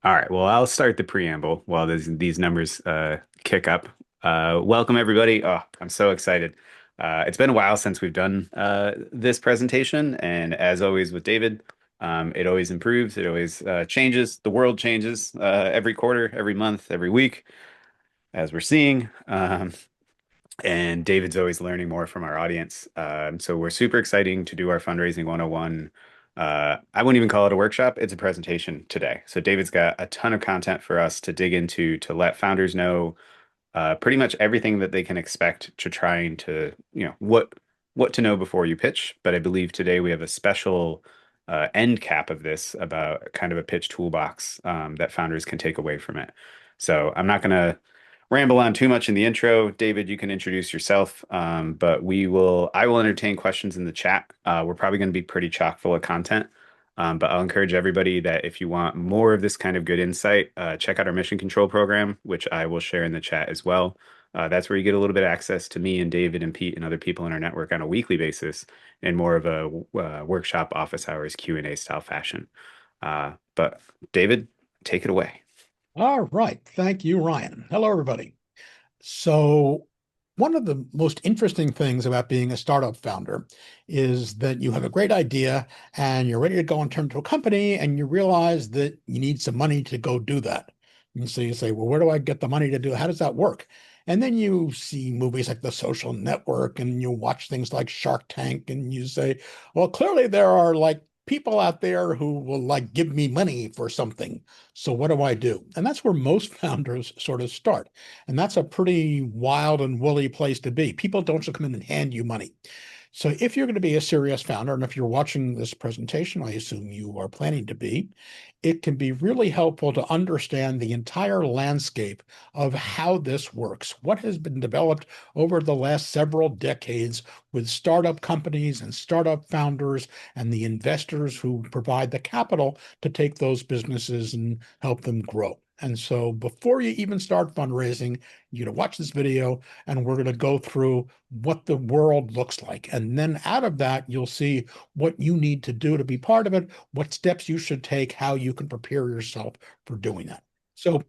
All right, well, I'll start the preamble while these numbers kick up. Welcome, everybody. Oh, I'm so excited. It's been a while since we've done this presentation, and as always with David, it always improves, it always changes. The world changes every quarter, every month, every week, as we're seeing. And David's always learning more from our audience. So we're super exciting to do our fundraising 101. I wouldn't even call it a workshop, it's a presentation today. So David's got a ton of content for us to dig into to let founders know pretty much everything that they can expect to trying to, what to know before you pitch. But I believe today we have a special end cap of this about kind of a pitch toolbox that founders can take away from it. So I'm not going to ramble on too much in the intro. David, you can introduce yourself, but I will entertain questions in the chat. We're probably going to be pretty chock full of content. But I'll encourage everybody that if you want more of this kind of good insight, check out our mission control program, which I will share in the chat as well. That's where you get a little bit of access to me and David and Pete and other people in our network on a weekly basis in more of a workshop office hours Q&A style fashion. But David, take it away. All right. Thank you, Ryan. Hello, everybody. So, one of the most interesting things about being a startup founder is that you have a great idea and you're ready to go and turn to a company, and you realize that you need some money to go do that. And so you say, well, where do I get the money to do? How does that work? And then you see movies like The Social Network and you watch things like Shark Tank and you say, well, clearly there are like people out there who will like give me money for something. So what do I do? And that's where most founders sort of start. And that's a pretty wild and woolly place to be. People don't just come in and hand you money. So if you're going to be a serious founder, and if you're watching this presentation, I assume you are planning to be, it can be really helpful to understand the entire landscape of how this works, what has been developed over the last several decades with startup companies and startup founders and the investors who provide the capital to take those businesses and help them grow. And so before you even start fundraising, you're going to watch this video and we're going to go through what the world looks like. And then out of that, you'll see what you need to do to be part of it, what steps you should take, how you can prepare yourself for doing that. So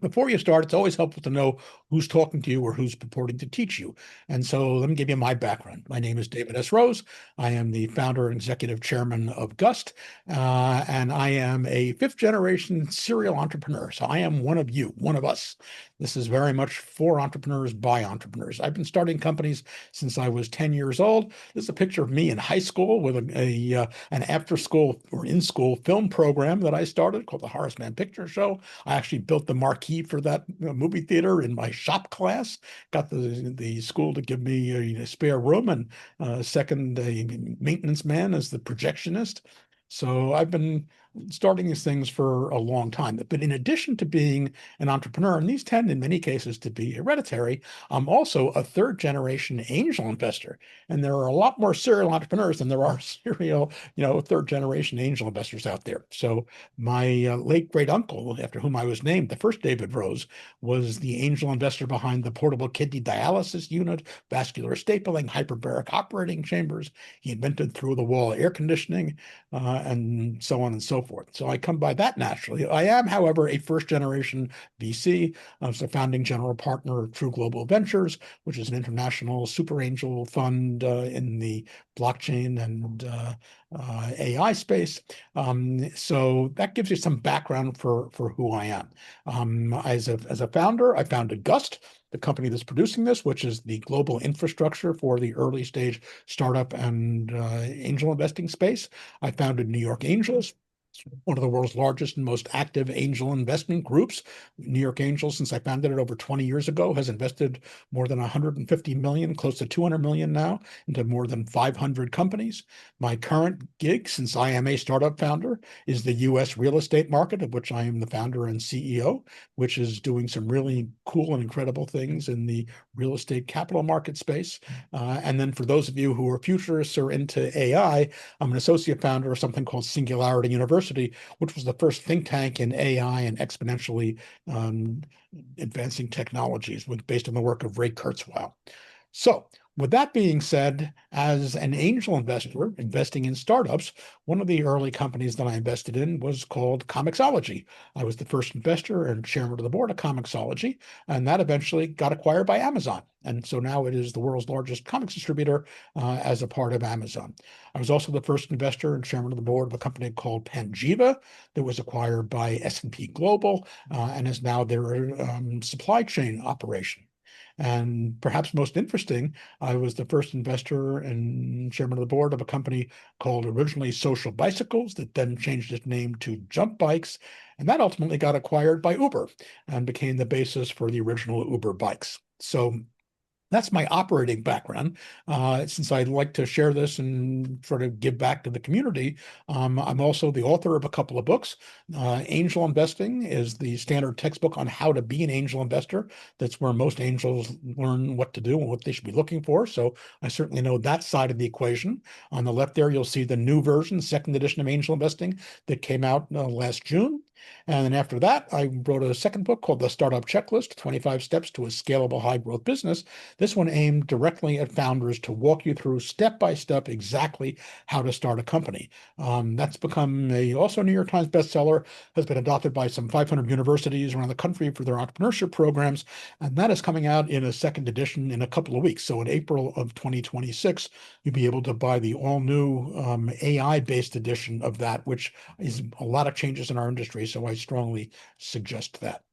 before you start, it's always helpful to know who's talking to you or who's purporting to teach you. And so let me give you my background. My name is David S. Rose. I am the founder and executive chairman of Gust, and I am a fifth generation serial entrepreneur. So I am one of you, one of us. This is very much for entrepreneurs by entrepreneurs. I've been starting companies since I was 10 years old. This is a picture of me in high school with an after school or in school film program that I started called the Horace Mann Picture Show. I actually built the marquee for that movie theater in my shop class. Got the school to give me a spare room, and second a maintenance man as the projectionist. So I've been starting these things for a long time. But in addition to being an entrepreneur, and these tend in many cases to be hereditary, I'm also a third generation angel investor. And there are a lot more serial entrepreneurs than there are serial, third generation angel investors out there. So my late great uncle, after whom I was named, the first David Rose, was the angel investor behind the portable kidney dialysis unit, vascular stapling, hyperbaric operating chambers. He invented through the wall air conditioning, and so on and so forth. So I come by that naturally. I am, however, a first generation VC. I was the founding general partner of True Global Ventures, which is an international super angel fund in the blockchain and AI space. So that gives you some background for who I am. As a founder, I founded Gust, the company that's producing this, which is the global infrastructure for the early stage startup and angel investing space. I founded New York Angels, one of the world's largest and most active angel investment groups. New York Angels, since I founded it over 20 years ago, has invested more than 150 million, close to 200 million now, into more than 500 companies. My current gig, since I am a startup founder, is the US real estate market, of which I am the founder and CEO, which is doing some really cool and incredible things in the real estate capital market space. And then for those of you who are futurists or into AI, I'm an associate founder of something called Singularity University, which was the first think tank in AI and exponentially advancing technologies based on the work of Ray Kurzweil. So With that being said, as an angel investor investing in startups, one of the early companies that I invested in was called Comixology. I was the first investor and chairman of the board of Comixology, and that eventually got acquired by Amazon. And so now it is the world's largest comics distributor as a part of Amazon. I was also the first investor and chairman of the board of a company called Panjiva that was acquired by S&P Global and is now their supply chain operation. And perhaps most interesting, I was the first investor and chairman of the board of a company called originally Social Bicycles that then changed its name to Jump Bikes. And that ultimately got acquired by Uber and became the basis for the original Uber bikes. So that's my operating background. Since I like to share this and sort of give back to the community, I'm also the author of a couple of books. Angel Investing is the standard textbook on how to be an angel investor. That's where most angels learn what to do and what they should be looking for. So I certainly know that side of the equation. On the left there, you'll see the new version, second edition of Angel Investing that came out last June. And then after that, I wrote a second book called The Startup Checklist, 25 Steps to a Scalable High Growth Business. This one aimed directly at founders to walk you through step by step exactly how to start a company. That's become also a New York Times bestseller, has been adopted by some 500 universities around the country for their entrepreneurship programs. And that is coming out in a second edition in a couple of weeks. So in April of 2026, you'll be able to buy the all new AI-based edition of that, which is a lot of changes in our industry. So I strongly suggest that.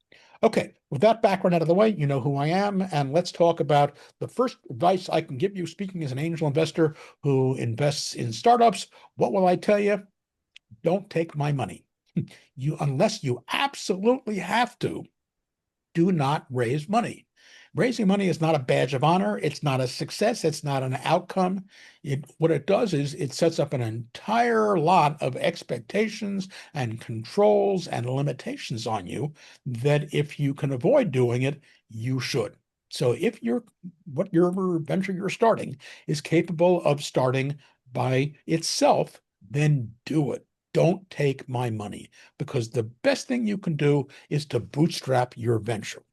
Okay, with that background out of the way, you know who I am, and let's talk about the first advice I can give you speaking as an angel investor who invests in startups. What will I tell you? Don't take my money. Unless you absolutely have to, do not raise money. Raising money is not a badge of honor. It's not a success. It's not an outcome. What it does is it sets up an entire lot of expectations and controls and limitations on you that if you can avoid doing it, you should. So if what your venture you're starting is capable of starting by itself, then do it. Don't take my money because the best thing you can do is to bootstrap your venture.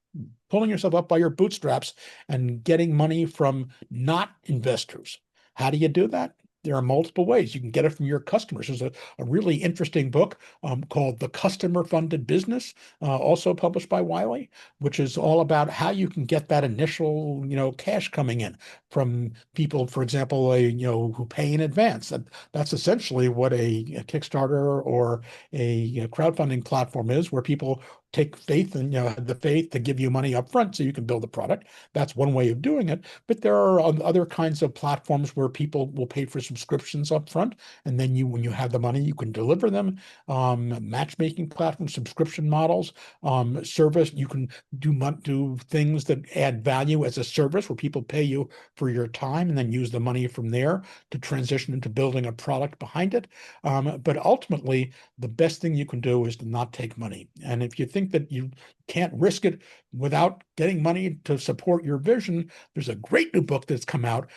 Pulling yourself up by your bootstraps and getting money from not investors. How do you do that? There are multiple ways. You can get it from your customers. There's a really interesting book called The Customer Funded Business, also published by Wiley, which is all about how you can get that initial, cash coming in from people, for example, who pay in advance. That's essentially what a Kickstarter or a crowdfunding platform is, where people take faith and have the faith to give you money up front so you can build a product. That's one way of doing it. But there are other kinds of platforms where people will pay for subscriptions up front, and then when you have the money, you can deliver them. Matchmaking platforms, subscription models, service. You can do things that add value as a service, where people pay you for your time and then use the money from there to transition into building a product behind it. But ultimately, the best thing you can do is to not take money. And if you think that you can't risk it without getting money to support your vision, there's a great new book that's come out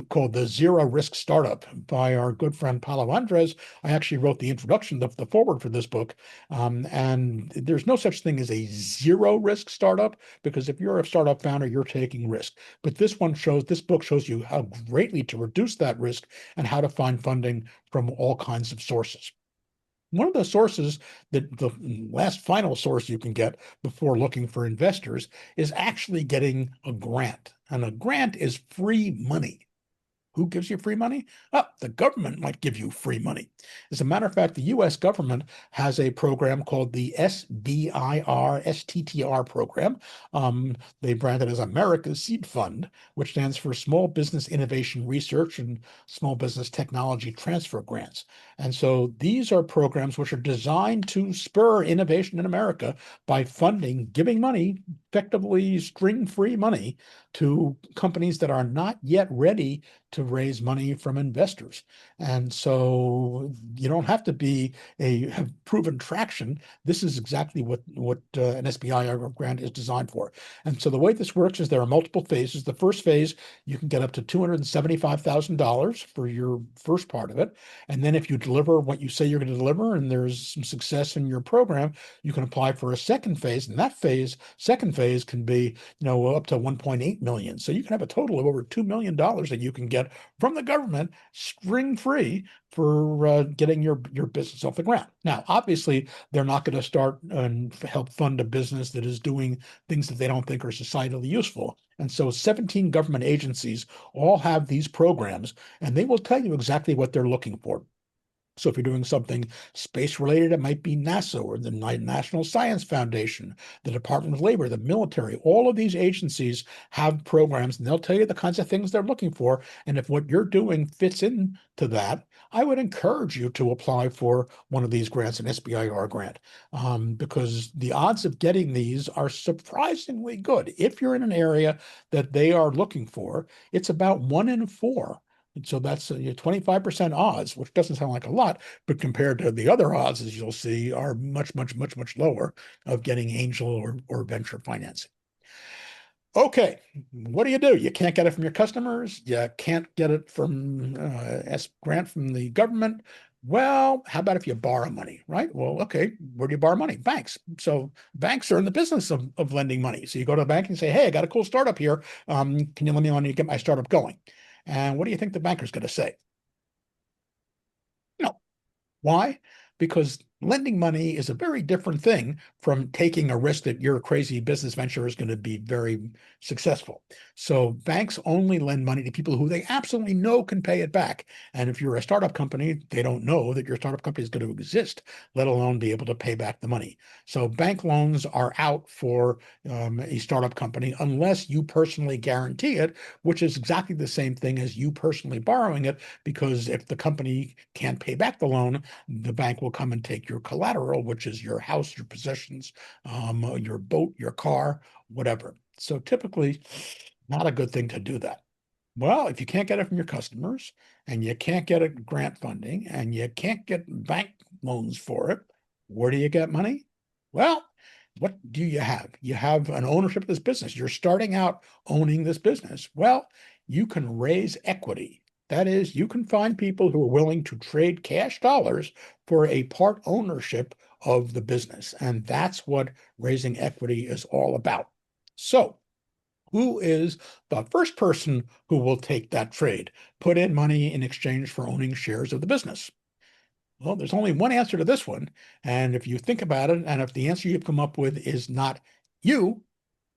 called The Zero Risk Startup by our good friend Paulo Andres. I actually wrote the introduction, the forward for this book. And there's no such thing as a zero risk startup, because if you're a startup founder, you're taking risk. But this book shows you how greatly to reduce that risk and how to find funding from all kinds of sources. One of the sources, that the last final source you can get before looking for investors, is actually getting a grant. And a grant is free money. Who gives you free money? Oh, the government might give you free money. As a matter of fact, the US government has a program called the SBIR program. They brand it as America's Seed Fund, which stands for Small Business Innovation Research and Small Business Technology Transfer Grants. And so these are programs which are designed to spur innovation in America by giving money, effectively string-free money, to companies that are not yet ready to raise money from investors. deserves. And so you don't have to have proven traction. This is exactly what an SBI grant is designed for. And so the way this works is there are multiple phases. The first phase, you can get up to $275,000 for your first part of it. And then if you deliver what you say you're going to deliver and there's some success in your program, you can apply for a second phase. And that second phase can be, up to 1.8 million. So you can have a total of over $2 million that you can get from the government string free for getting your business off the ground. Now, obviously, they're not going to start and help fund a business that is doing things that they don't think are societally useful. And so 17 government agencies all have these programs, and they will tell you exactly what they're looking for. So if you're doing something space related, it might be NASA or the National Science Foundation, the Department of Labor, the military. All of these agencies have programs, and they'll tell you the kinds of things they're looking for. And if what you're doing fits into that, I would encourage you to apply for one of these grants, an SBIR grant, because the odds of getting these are surprisingly good. If you're in an area that they are looking for, it's about 1 in 4. And so that's 25% odds, which doesn't sound like a lot, but compared to the other odds, as you'll see, are much, much, much, much lower of getting angel or venture financing. Okay, what do? You can't get it from your customers. You can't get it from grant from the government. Well, how about if you borrow money, right? Well, okay, where do you borrow money? Banks. So banks are in the business of lending money. So you go to a bank and say, hey, I got a cool startup here. Can you lend me money to get my startup going? And what do you think the banker's going to say? No. Why? Because lending money is a very different thing from taking a risk that your crazy business venture is going to be very successful. So banks only lend money to people who they absolutely know can pay it back. And if you're a startup company, they don't know that your startup company is going to exist, let alone be able to pay back the money. So bank loans are out for a startup company unless you personally guarantee it, which is exactly the same thing as you personally borrowing it, because if the company can't pay back the loan, the bank will come and take your collateral, which is your house, your possessions, your boat, your car, whatever. So typically, not a good thing to do that. Well, if you can't get it from your customers and you can't get it grant funding and you can't get bank loans for it, where do you get money? Well, what do you have? You have an ownership of this business. You're starting out owning this business. Well, you can raise equity. That is, you can find people who are willing to trade cash dollars for a part ownership of the business. And that's what raising equity is all about. So, who is the first person who will take that trade, put in money in exchange for owning shares of the business? Well, there's only one answer to this one. And if you think about it, and if the answer you've come up with is not you,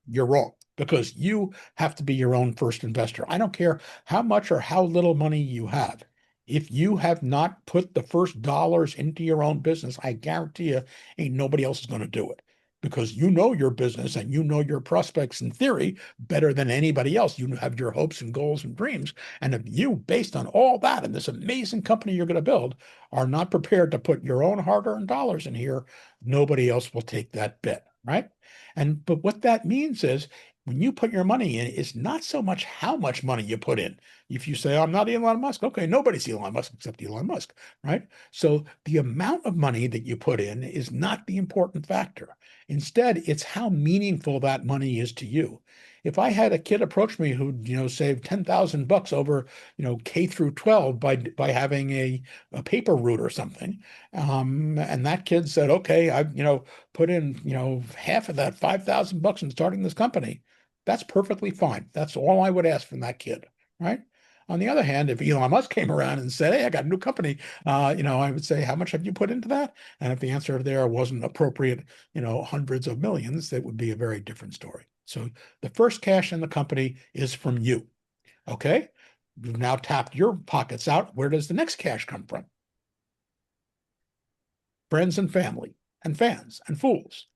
you're wrong, because you have to be your own first investor. I don't care how much or how little money you have. If you have not put the first dollars into your own business, I guarantee you ain't nobody else is going to do it, because you know your business and you know your prospects in theory better than anybody else. You have your hopes and goals and dreams. And if you, based on all that and this amazing company you're going to build, are not prepared to put your own hard-earned dollars in here, nobody else will take that bet, right? But what that means is when you put your money in, it's not so much how much money you put in. If you say, I'm not Elon Musk, okay, nobody's Elon Musk except Elon Musk, right? So the amount of money that you put in is not the important factor. Instead, it's how meaningful that money is to you. If I had a kid approach me who, saved 10,000 bucks over, K through 12 by having a paper route or something, and that kid said, okay, I've, put in, half of that 5,000 bucks in starting this company, that's perfectly fine. That's all I would ask from that kid, right? On the other hand, if Elon Musk came around and said, hey, I got a new company, I would say, how much have you put into that? And if the answer there wasn't appropriate, hundreds of millions, that would be a very different story. So the first cash in the company is from you. Okay. You've now tapped your pockets out. Where does the next cash come from? Friends and family and fans and fools.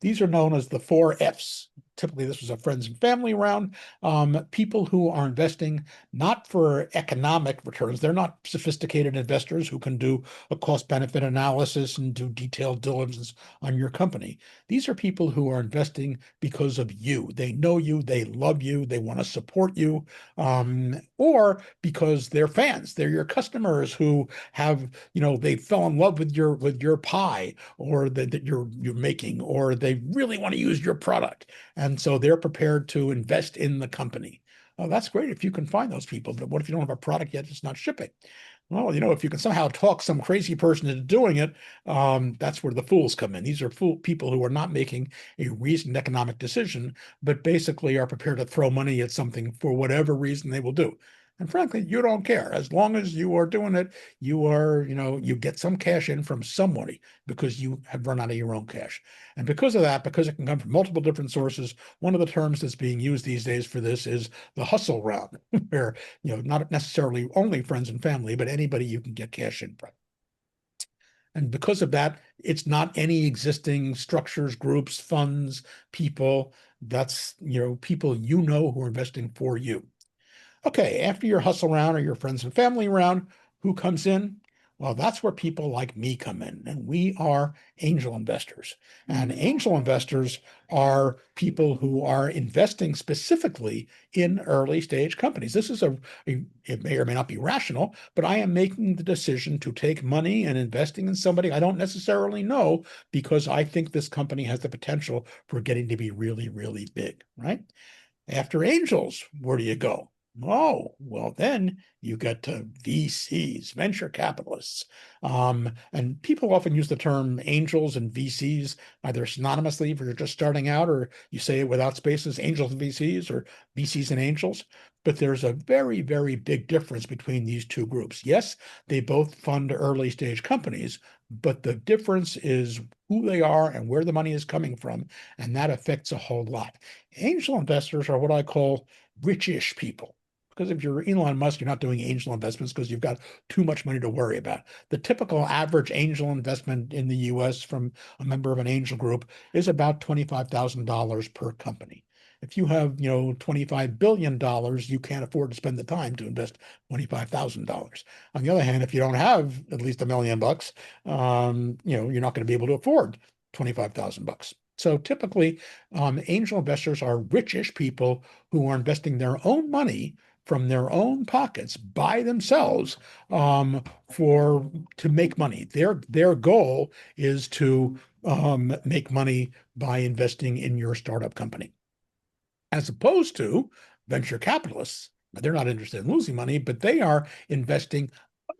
These are known as the four F's. typically this was a friends and family round, people who are investing not for economic returns. They're not sophisticated investors who can do a cost benefit analysis and do detailed diligence on your company. These are people who are investing because of you. They know you, they love you, they want to support you, or because they're fans. They're your customers who have, they fell in love with your pie or that you're making, or they really want to use your product, and so they're prepared to invest in the company. Oh, that's great if you can find those people, but what if you don't have a product yet? It's not shipping. Well, if you can somehow talk some crazy person into doing it, that's where the fools come in. These are people who are not making a reasoned economic decision, but basically are prepared to throw money at something for whatever reason they will do. And frankly, you don't care. As long as you are doing it, you get some cash in from somebody because you have run out of your own cash. And because of that, because it can come from multiple different sources, one of the terms that's being used these days for this is the hustle round, where, not necessarily only friends and family, but anybody you can get cash in from. And because of that, it's not any existing structures, groups, funds, people. That's, people who are investing for you. Okay, after your hustle round or your friends and family round, who comes in? Well, that's where people like me come in, and we are angel investors. And angel investors are people who are investing specifically in early stage companies. This is it may or may not be rational, but I am making the decision to take money and investing in somebody I don't necessarily know because I think this company has the potential for getting to be really, really big, right? After angels, where do you go? Oh, well, then you get to VCs, venture capitalists. And people often use the term angels and VCs either synonymously if you're just starting out, or you say it without spaces, angels and VCs, or VCs and angels. But there's a very, very big difference between these two groups. Yes, they both fund early stage companies, but the difference is who they are and where the money is coming from. And that affects a whole lot. Angel investors are what I call rich-ish people. Because if you're Elon Musk, you're not doing angel investments because you've got too much money to worry about. The typical average angel investment in the US from a member of an angel group is about $25,000 per company. If you have, $25 billion, you can't afford to spend the time to invest $25,000. On the other hand, if you don't have at least $1 million, you're not going to be able to afford 25,000 bucks. So typically, angel investors are rich-ish people who are investing their own money from their own pockets by themselves, for to make money. Their goal is to make money by investing in your startup company, as opposed to venture capitalists. They're not interested in losing money, but they are investing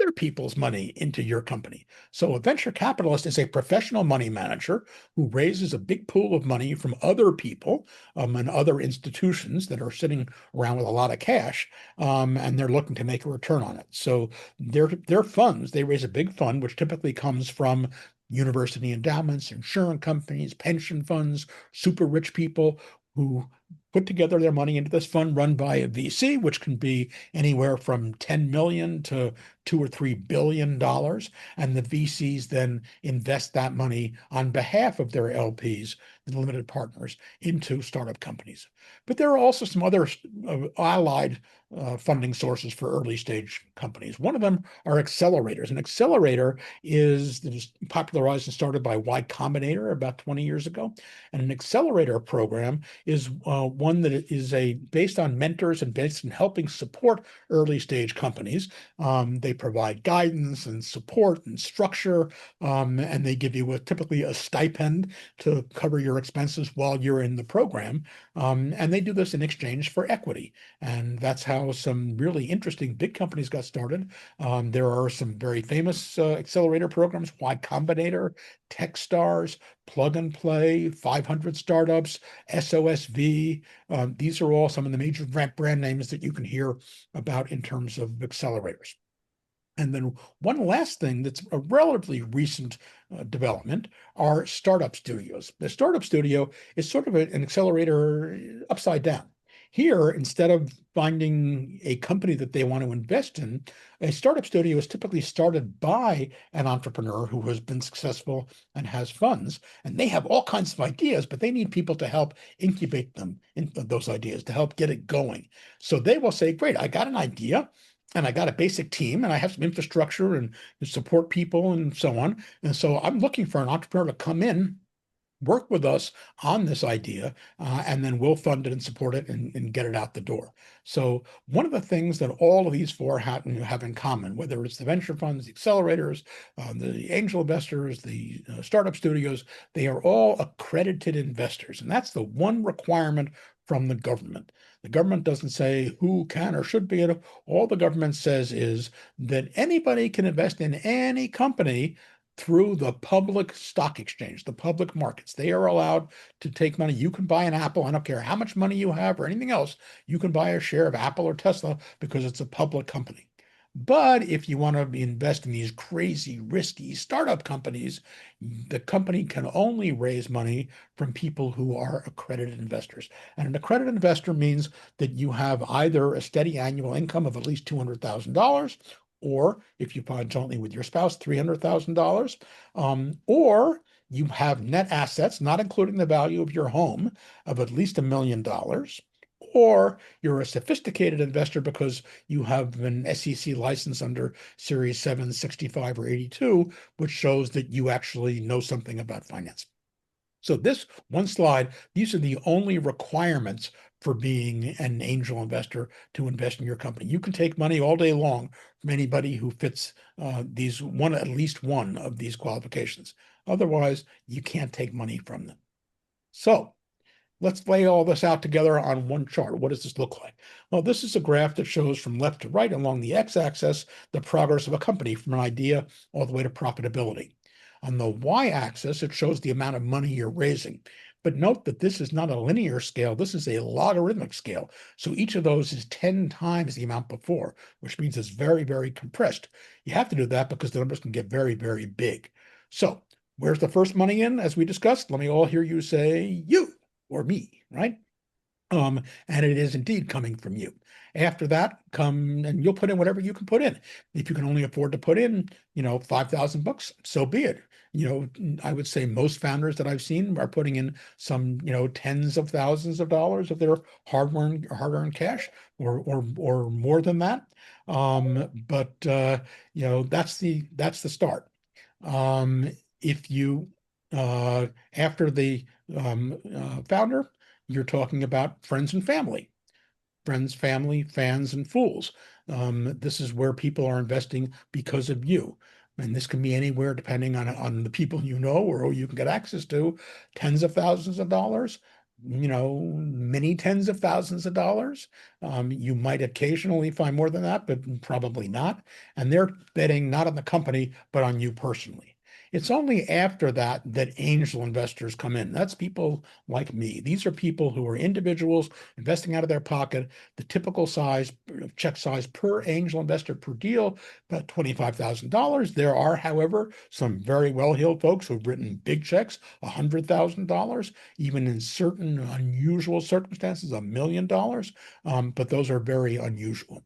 other people's money into your company. So a venture capitalist is a professional money manager who raises a big pool of money from other people, and other institutions that are sitting around with a lot of cash, and they're looking to make a return on it. So their funds, they raise a big fund, which typically comes from university endowments, insurance companies, pension funds, super rich people who put together their money into this fund run by a VC, which can be anywhere from 10 million to 2 or 3 billion dollars. And the VCs then invest that money on behalf of their LPs, the limited partners, into startup companies. But there are also some other allied funding sources for early stage companies. One of them are accelerators. An accelerator is popularized and started by Y Combinator about 20 years ago. And an accelerator program is one that is based on mentors and based on helping support early stage companies. They provide guidance and support and structure, and they give you typically a stipend to cover your expenses while you're in the program. And they do this in exchange for equity. And that's how some really interesting big companies got started. There are some very famous accelerator programs: Y Combinator, Techstars, Plug and Play, 500 Startups, SOSV. These are all some of the major brand names that you can hear about in terms of accelerators. And then one last thing that's a relatively recent development are startup studios. The startup studio is sort of an accelerator upside down. Here, instead of finding a company that they want to invest in, a startup studio is typically started by an entrepreneur who has been successful and has funds, and they have all kinds of ideas, but they need people to help incubate them in those ideas, to help get it going. So they will say, great, I got an idea. And I got a basic team and I have some infrastructure and support people and so on. And so I'm looking for an entrepreneur to come in, work with us on this idea, and then we'll fund it and support it and get it out the door. So one of the things that all of these four have in common, whether it's the venture funds, the accelerators, the angel investors, the startup studios, they are all accredited investors. And that's the one requirement from the government. The government doesn't say who can or should be in it. All the government says is that anybody can invest in any company through the public stock exchange, the public markets. They are allowed to take money. You can buy an Apple. I don't care how much money you have or anything else. You can buy a share of Apple or Tesla because it's a public company. But if you want to invest in these crazy, risky startup companies, the company can only raise money from people who are accredited investors. And an accredited investor means that you have either a steady annual income of at least $200,000, or if you find jointly with your spouse, $300,000, or you have net assets, not including the value of your home, of at least $1 million, or you're a sophisticated investor because you have an SEC license under Series 7, 65, or 82, which shows that you actually know something about finance. So this one slide, these are the only requirements for being an angel investor to invest in your company. You can take money all day long from anybody who fits at least one of these qualifications. Otherwise, you can't take money from them. So let's lay all this out together on one chart. What does this look like? Well, this is a graph that shows from left to right along the x-axis the progress of a company from an idea all the way to profitability. On the y-axis, it shows the amount of money you're raising. But note that this is not a linear scale. This is a logarithmic scale. So each of those is 10 times the amount before, which means it's very, very compressed. You have to do that because the numbers can get very, very big. So where's the first money in, as we discussed? Let me all hear you say you or me, right? And it is indeed coming from you. After that, come and you'll put in whatever you can put in. If you can only afford to put in, 5,000 bucks, so be it. I would say most founders that I've seen are putting in some, tens of thousands of dollars of their hard-earned cash, or more than that. But that's the start. If you After the founder, you're talking about friends and family, friends, family, fans, and fools. This is where people are investing because of you. And this can be anywhere depending on the people you know or who you can get access to, tens of thousands of dollars, many tens of thousands of dollars. You might occasionally find more than that, but probably not. And they're betting not on the company, but on you personally. It's only after that that angel investors come in. That's people like me. These are people who are individuals investing out of their pocket. The typical size, check size per angel investor per deal, about $25,000. There are, however, some very well-heeled folks who've written big checks, $100,000, even in certain unusual circumstances, $1 million. But those are very unusual.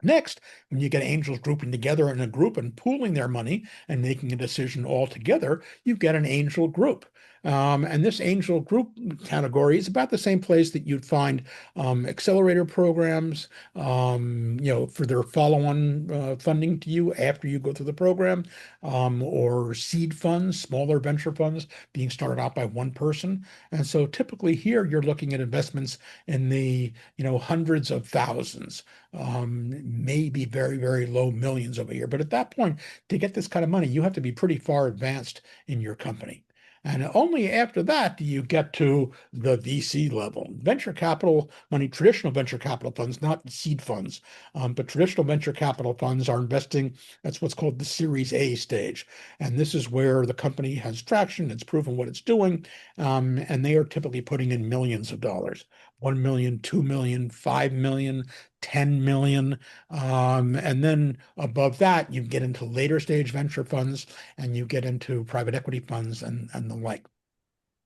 Next, when you get angels grouping together in a group and pooling their money and making a decision all together, you get an angel group. And this angel group category is about the same place that you'd find accelerator programs, for their follow-on funding to you after you go through the program, or seed funds, smaller venture funds being started out by one person. And so typically here you're looking at investments in the, hundreds of thousands, maybe very, very low millions over here. But at that point, to get this kind of money, you have to be pretty far advanced in your company. And only after that do you get to the VC level. Venture capital money, traditional venture capital funds, not seed funds, but traditional venture capital funds are investing. That's what's called the Series A stage. And this is where the company has traction, it's proven what it's doing, and they are typically putting in millions of dollars. 1 million, 2 million, 5 million, 10 million. And then above that, you get into later stage venture funds and you get into private equity funds and the like.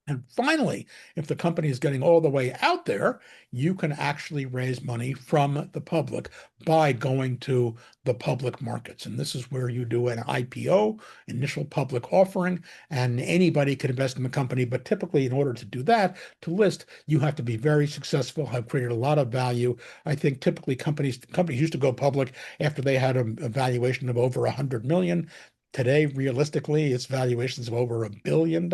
And finally, if the company is getting all the way out there, you can actually raise money from the public by going to the public markets. And this is where you do an IPO, initial public offering, and anybody can invest in the company. But typically, in order to do that, to list, you have to be very successful, have created a lot of value. I think typically companies used to go public after they had a valuation of over 100 million. Today, realistically, it's valuations of over $1 billion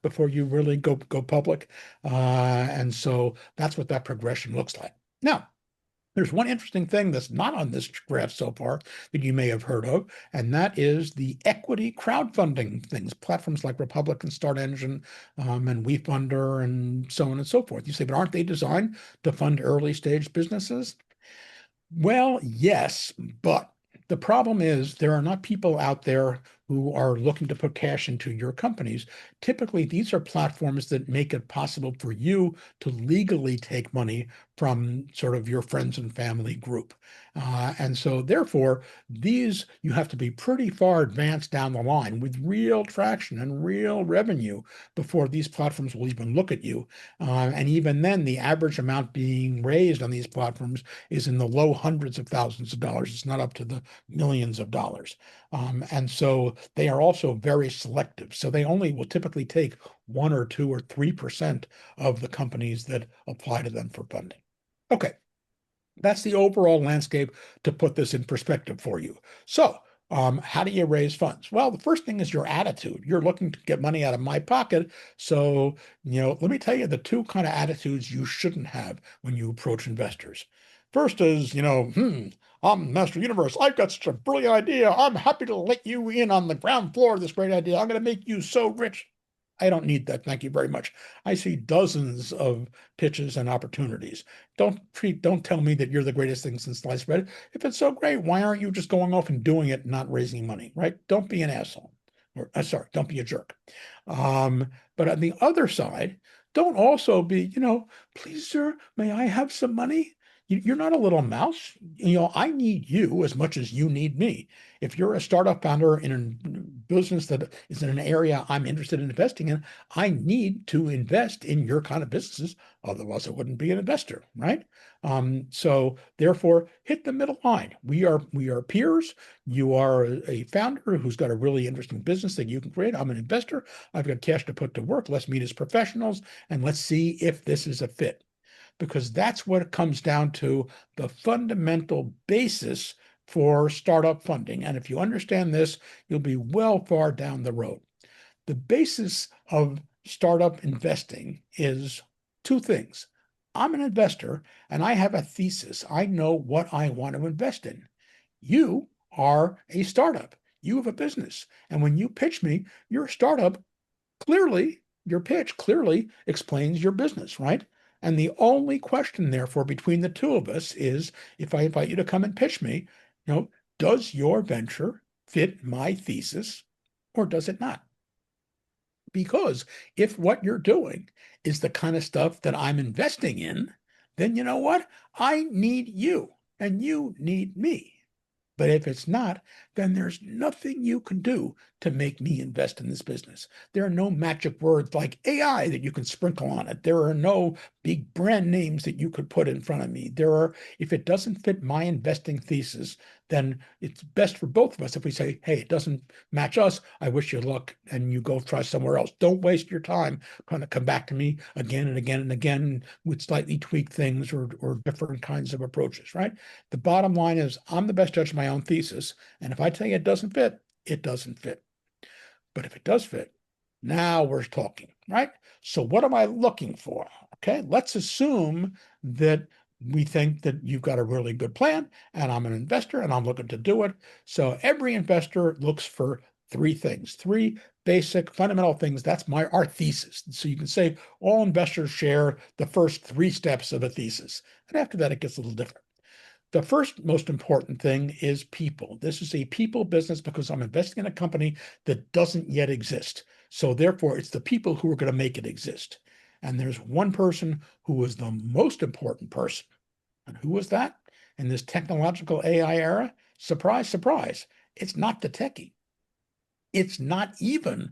before you really go public. And so that's what that progression looks like. Now, there's one interesting thing that's not on this graph so far that you may have heard of, and that is the equity crowdfunding things, platforms like Republic and Start Engine and WeFunder and so on and so forth. You say, but aren't they designed to fund early stage businesses? Well, yes, but the problem is there are not people out there who are looking to put cash into your companies. Typically, these are platforms that make it possible for you to legally take money from sort of your friends and family group. And so, therefore, these you have to be pretty far advanced down the line with real traction and real revenue before these platforms will even look at you. And even then, the average amount being raised on these platforms is in the low hundreds of thousands of dollars. It's not up to the millions of dollars. And so they are also very selective. So they only will typically take 1 or 2 or 3% of the companies that apply to them for funding. Okay, that's the overall landscape to put this in perspective for you. So, how do you raise funds? Well, the first thing is your attitude. You're looking to get money out of my pocket. So, let me tell you the two kind of attitudes you shouldn't have when you approach investors. First is, I'm Master Universe. I've got such a brilliant idea. I'm happy to let you in on the ground floor of this great idea. I'm going to make you so rich. I don't need that. Thank you very much. I see dozens of pitches and opportunities. Don't tell me that you're the greatest thing since sliced bread. If it's so great, why aren't you just going off and doing it and not raising money, right? Don't be an asshole. Or sorry, don't be a jerk. But on the other side, don't also be, please, sir, may I have some money? You're not a little mouse. I need you as much as you need me. If you're a startup founder in a business that is in an area I'm interested in investing in, I need to invest in your kind of businesses. Otherwise, I wouldn't be an investor, right? So therefore, hit the middle line. We are peers. You are a founder who's got a really interesting business that you can create. I'm an investor. I've got cash to put to work. Let's meet as professionals and let's see if this is a fit, because that's what it comes down to, the fundamental basis for startup funding. And if you understand this, you'll be well far down the road. The basis of startup investing is two things. I'm an investor and I have a thesis. I know what I want to invest in. You are a startup. You have a business. And when you pitch me, your startup clearly, your pitch clearly explains your business, right? And the only question, therefore, between the two of us is, if I invite you to come and pitch me, does your venture fit my thesis or does it not? Because if what you're doing is the kind of stuff that I'm investing in, then you know what? I need you and you need me. But if it's not, then there's nothing you can do to make me invest in this business. There are no magic words like AI that you can sprinkle on it. There are no big brand names that you could put in front of me. If it doesn't fit my investing thesis, then it's best for both of us if we say, hey, it doesn't match us. I wish you luck, and you go try somewhere else. Don't waste your time trying to come back to me again and again and again with slightly tweaked things or different kinds of approaches, right? The bottom line is I'm the best judge of my own thesis. And if I tell you it doesn't fit, it doesn't fit. But if it does fit, now we're talking, right? So what am I looking for? Okay, let's assume that we think that you've got a really good plan and I'm an investor and I'm looking to do it. So every investor looks for three things, three basic fundamental things. That's our thesis. So you can say all investors share the first three steps of a thesis. And after that, it gets a little different. The first most important thing is people. This is a people business because I'm investing in a company that doesn't yet exist. So therefore, it's the people who are going to make it exist. And there's one person who is the most important person. And who was that? In this technological AI era? Surprise, surprise. It's not the techie. It's not even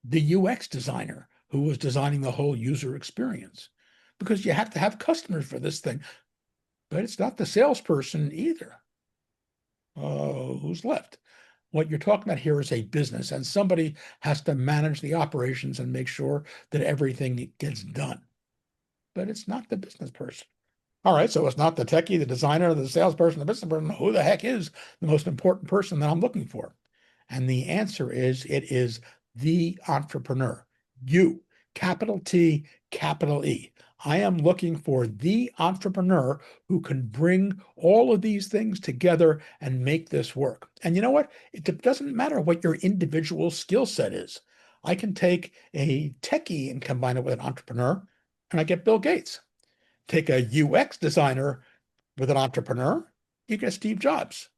the UX designer who was designing the whole user experience, because you have to have customers for this thing. But it's not the salesperson either. Who's left? What you're talking about here is a business, and somebody has to manage the operations and make sure that everything gets done. But it's not the business person. All right, so it's not the techie, the designer, the salesperson, the business person. Who the heck is the most important person that I'm looking for? And the answer is it is the entrepreneur. You, capital T, capital E. I am looking for the entrepreneur who can bring all of these things together and make this work. And you know what? It doesn't matter what your individual skill set is. I can take a techie and combine it with an entrepreneur, and I get Bill Gates. Take a UX designer with an entrepreneur, you get Steve Jobs.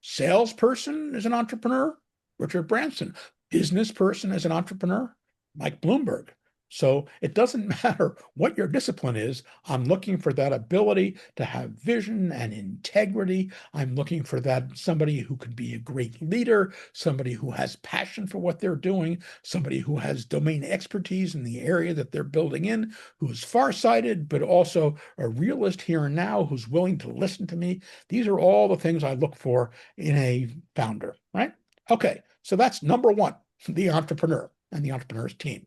Salesperson is an entrepreneur, Richard Branson. Business person is an entrepreneur, Mike Bloomberg. So it doesn't matter what your discipline is. I'm looking for that ability to have vision and integrity. I'm looking for that somebody who could be a great leader, somebody who has passion for what they're doing, somebody who has domain expertise in the area that they're building in, who's farsighted, but also a realist here and now, who's willing to listen to me. These are all the things I look for in a founder, right? Okay, so that's number one, the entrepreneur and the entrepreneur's team.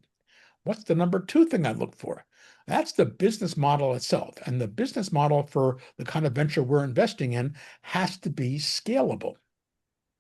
What's the number two thing I look for? That's the business model itself. And the business model for the kind of venture we're investing in has to be scalable.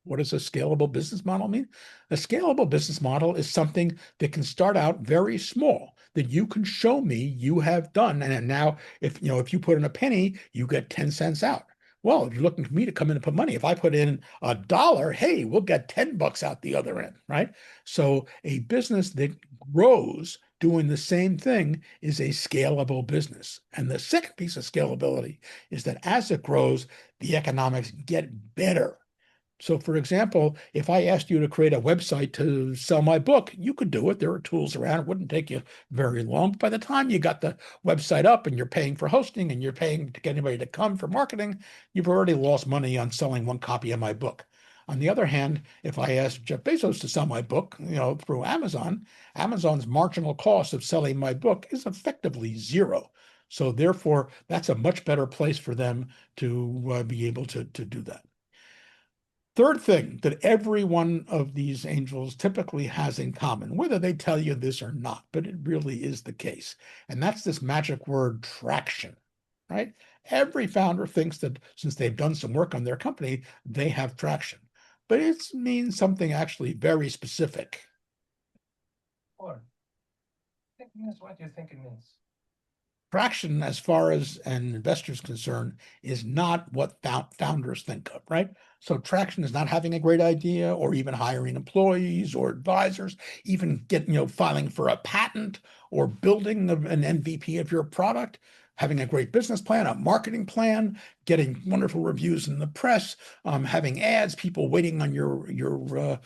What does a scalable business model mean? A scalable business model is something that can start out very small, that you can show me you have done. And now, if you put in a penny, you get 10 cents out. Well, if you're looking for me to come in and put money, if I put in $1, hey, we'll get 10 bucks out the other end, right? So a business that grows doing the same thing is a scalable business. And the second piece of scalability is that as it grows, the economics get better. So, for example, if I asked you to create a website to sell my book, you could do it. There are tools around. It wouldn't take you very long. But by the time you got the website up and you're paying for hosting and you're paying to get anybody to come for marketing, you've already lost money on selling one copy of my book. On the other hand, if I asked Jeff Bezos to sell my book, through Amazon, Amazon's marginal cost of selling my book is effectively zero. So therefore, that's a much better place for them to be able to do that. Third thing that every one of these angels typically has in common, whether they tell you this or not, but it really is the case, and that's this magic word traction, right? Every founder thinks that since they've done some work on their company, they have traction, but it means something actually very specific. Or I think it means what you think it means. Traction, as far as an investor is concerned, is not what founders think of, right? So traction is not having a great idea or even hiring employees or advisors, even filing for a patent or building an MVP of your product, having a great business plan, a marketing plan, getting wonderful reviews in the press, having ads, people waiting on your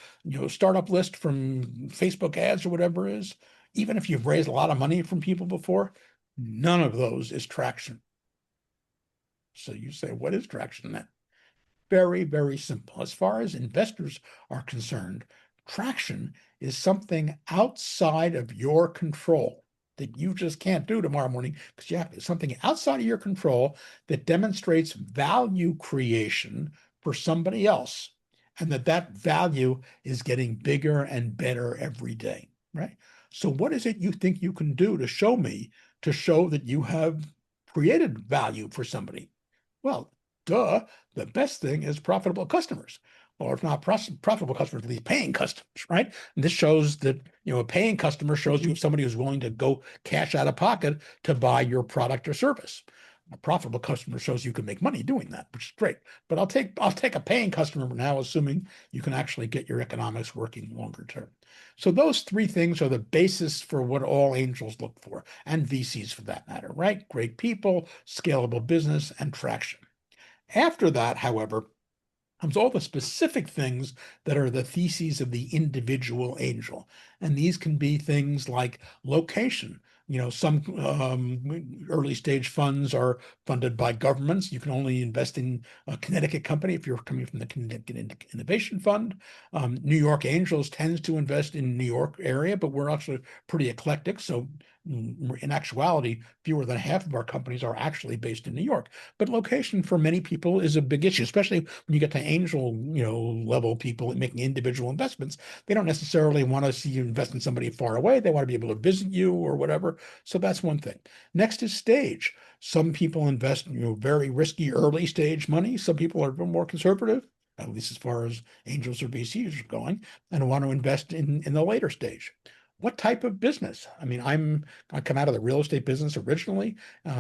startup list from Facebook ads or whatever it is. Even if you've raised a lot of money from people before, none of those is traction. So you say, what is traction then? Very, very simple. As far as investors are concerned, traction is something outside of your control that you just can't do tomorrow morning because you have something outside of your control that demonstrates value creation for somebody else, and that value is getting bigger and better every day, right? So what is it you think you can do to show me, to show that you have created value for somebody? Well, duh, the best thing is profitable customers, or if not profitable customers, at least paying customers, right? And this shows that, a paying customer shows you somebody who's willing to go cash out of pocket to buy your product or service. A profitable customer shows you can make money doing that, which is great. But I'll take a paying customer now, assuming you can actually get your economics working longer term. So those three things are the basis for what all angels look for, and VCs for that matter, right? Great people, scalable business, and traction. After that, however, comes all the specific things that are the theses of the individual angel. And these can be things like location. Some early stage funds are funded by governments. You can only invest in a Connecticut company if you're coming from the Connecticut Innovation Fund. New York Angels tends to invest in New York area, but we're actually pretty eclectic. So in actuality, fewer than half of our companies are actually based in New York. But location for many people is a big issue, especially when you get to angel, level people making individual investments. They don't necessarily want to see you invest in somebody far away. They want to be able to visit you or whatever. So that's one thing. Next is stage. Some people invest, very risky early stage money. Some people are a bit more conservative, at least as far as angels or VCs are going, and want to invest in the later stage. What type of business? I mean, I come out of the real estate business originally,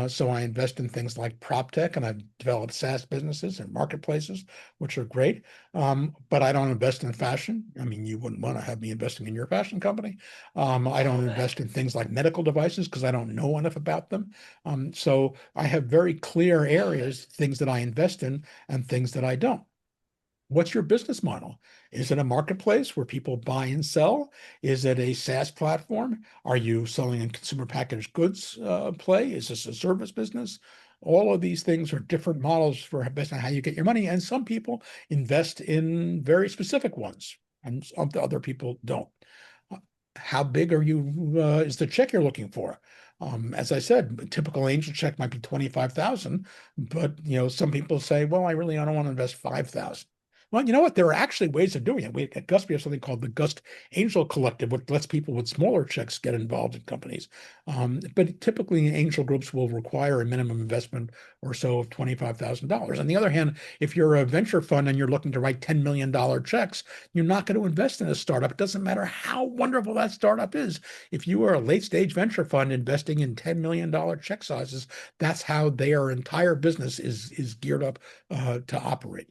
so I invest in things like prop tech, and I've developed SaaS businesses and marketplaces, which are great. But I don't invest in fashion. I mean, you wouldn't want to have me investing in your fashion company. I don't invest in things like medical devices because I don't know enough about them. So I have very clear areas, things that I invest in and things that I don't. What's your business model? Is it a marketplace where people buy and sell? Is it a SaaS platform? Are you selling in consumer packaged goods play? Is this a service business? All of these things are different models for based on how you get your money. And some people invest in very specific ones, and some other people don't. How big are you? Is the check you're looking for? As I said, a typical angel check might be 25,000, but some people say, well, I don't want to invest 5,000. Well, you know what? There are actually ways of doing it. We at Gust, we have something called the Gust Angel Collective, which lets people with smaller checks get involved in companies. But typically, angel groups will require a minimum investment or so of $25,000. On the other hand, if you're a venture fund and you're looking to write $10 million checks, you're not going to invest in a startup. It doesn't matter how wonderful that startup is. If you are a late stage venture fund investing in $10 million check sizes, that's how their entire business is geared up to operate.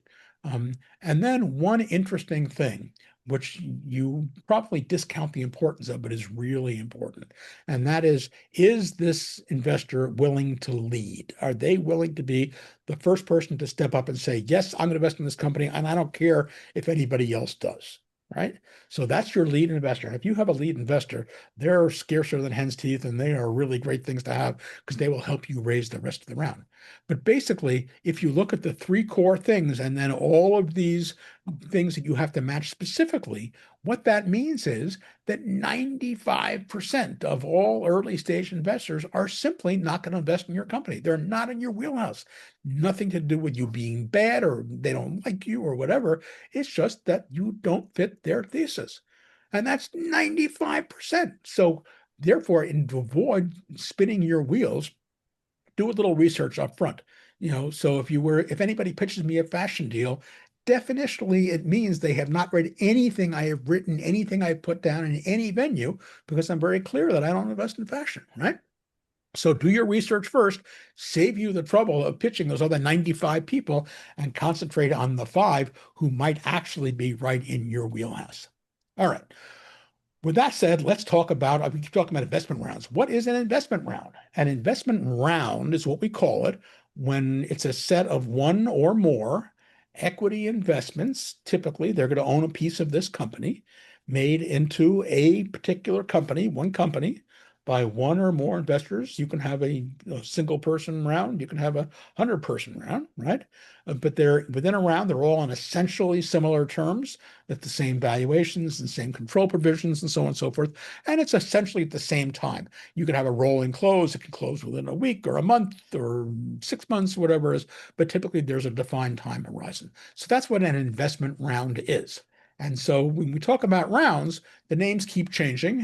And then one interesting thing, which you probably discount the importance of, but is really important, and that is this investor willing to lead? Are they willing to be the first person to step up and say, yes, I'm going to invest in this company, and I don't care if anybody else does? Right? So that's your lead investor. If you have a lead investor, they're scarcer than hen's teeth, and they are really great things to have because they will help you raise the rest of the round. But basically, if you look at the three core things and then all of these things that you have to match specifically, what that means is that 95% of all early stage investors are simply not going to invest in your company. They're not in your wheelhouse. Nothing to do with you being bad or they don't like you or whatever. It's just that you don't fit their thesis. And that's 95%. So therefore, to avoid spinning your wheels, do a little research up front. So if anybody pitches me a fashion deal, definitionally it means they have not read anything I have written, anything I've put down in any venue, because I'm very clear that I don't invest in fashion, right? So do your research first, save you the trouble of pitching those other 95 people and concentrate on the five who might actually be right in your wheelhouse. All right. With that said, let's talk about, we keep talking about investment rounds. What is an investment round? An investment round is what we call it when it's a set of one or more equity investments. Typically, they're going to own a piece of this company made into a particular company, one company, by one or more investors. You can have a single person round, you can have 100-person round, right? But they're within a round, they're all on essentially similar terms at the same valuations and same control provisions and so on and so forth. And it's essentially at the same time. You can have a rolling close. It can close within a week or a month or 6 months, whatever it is. But typically there's a defined time horizon. So that's what an investment round is. And so when we talk about rounds, the names keep changing.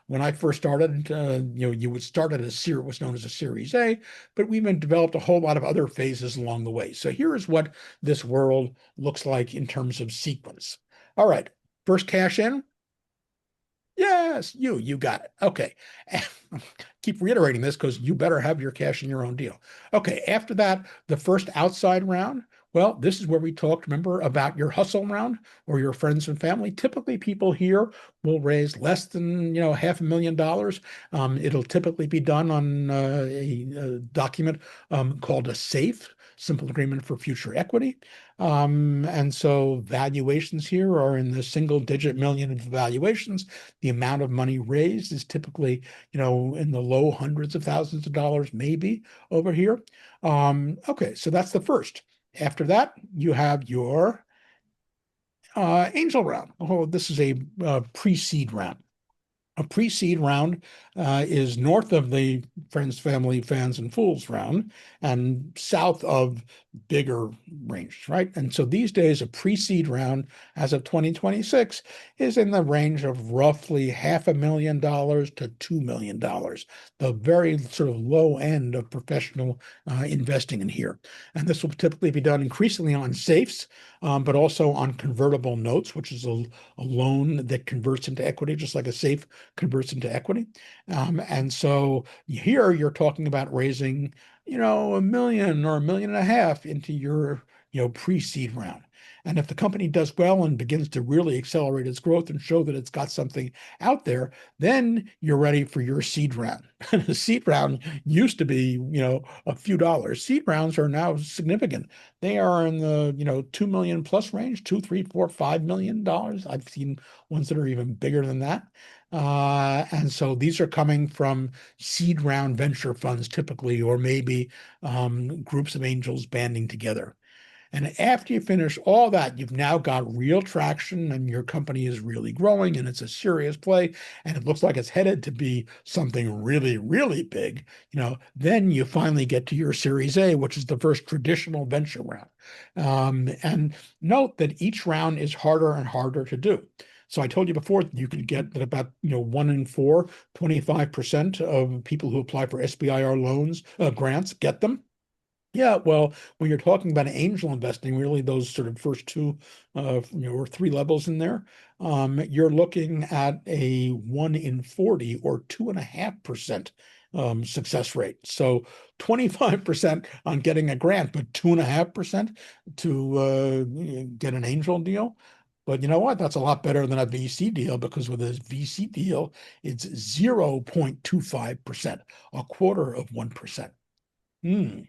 When I first started, you would start at what's known as a Series A, but we've been developed a whole lot of other phases along the way. So here is what this world looks like in terms of sequence. All right, first cash in. Yes, you got it. Okay. Keep reiterating this because you better have your cash in your own deal. Okay, after that, the first outside round. Well, this is where we talked, remember, about your hustle round or your friends and family. Typically, people here will raise less than $500,000. It'll typically be done on a document called a SAFE. simple agreement for future equity. And so valuations here are in the single-digit million valuations. The amount of money raised is typically, in the low hundreds of thousands of dollars, maybe over here. Okay, so that's the first. After that, you have your angel round. Oh, this is a pre-seed round. A pre-seed round is north of the Friends, Family, Fans, and Fools round and south of bigger ranges, right? And so these days, a pre-seed round as of 2026 is in the range of roughly $500,000 to $2 million, the very sort of low end of professional investing in here. And this will typically be done increasingly on safes, but also on convertible notes, which is a loan that converts into equity, just like a safe converts into equity. And so here you're talking about raising, $1 million or $1.5 million into your, pre-seed round. And if the company does well and begins to really accelerate its growth and show that it's got something out there, then you're ready for your seed round. The seed round used to be, a few dollars. Seed rounds are now significant. They are in the, 2 million plus range, 2, 3, 4, $5 million. I've seen ones that are even bigger than that. And so these are coming from seed round venture funds typically, or maybe groups of angels banding together. And after you finish all that, you've now got real traction and your company is really growing and it's a serious play and it looks like it's headed to be something really, really big. Then you finally get to your Series A, which is the first traditional venture round. And note that each round is harder and harder to do. So I told you before, you could get that about 1 in 4, 25% of people who apply for SBIR loans, grants, get them. Yeah, well, when you're talking about angel investing, really those sort of first two, or three levels in there, you're looking at a 1 in 40 or 2.5% success rate. So 25% on getting a grant, but 2.5% to get an angel deal. But you know what? That's a lot better than a VC deal because with a VC deal, it's 0.25%, a quarter of 1%. Hmm.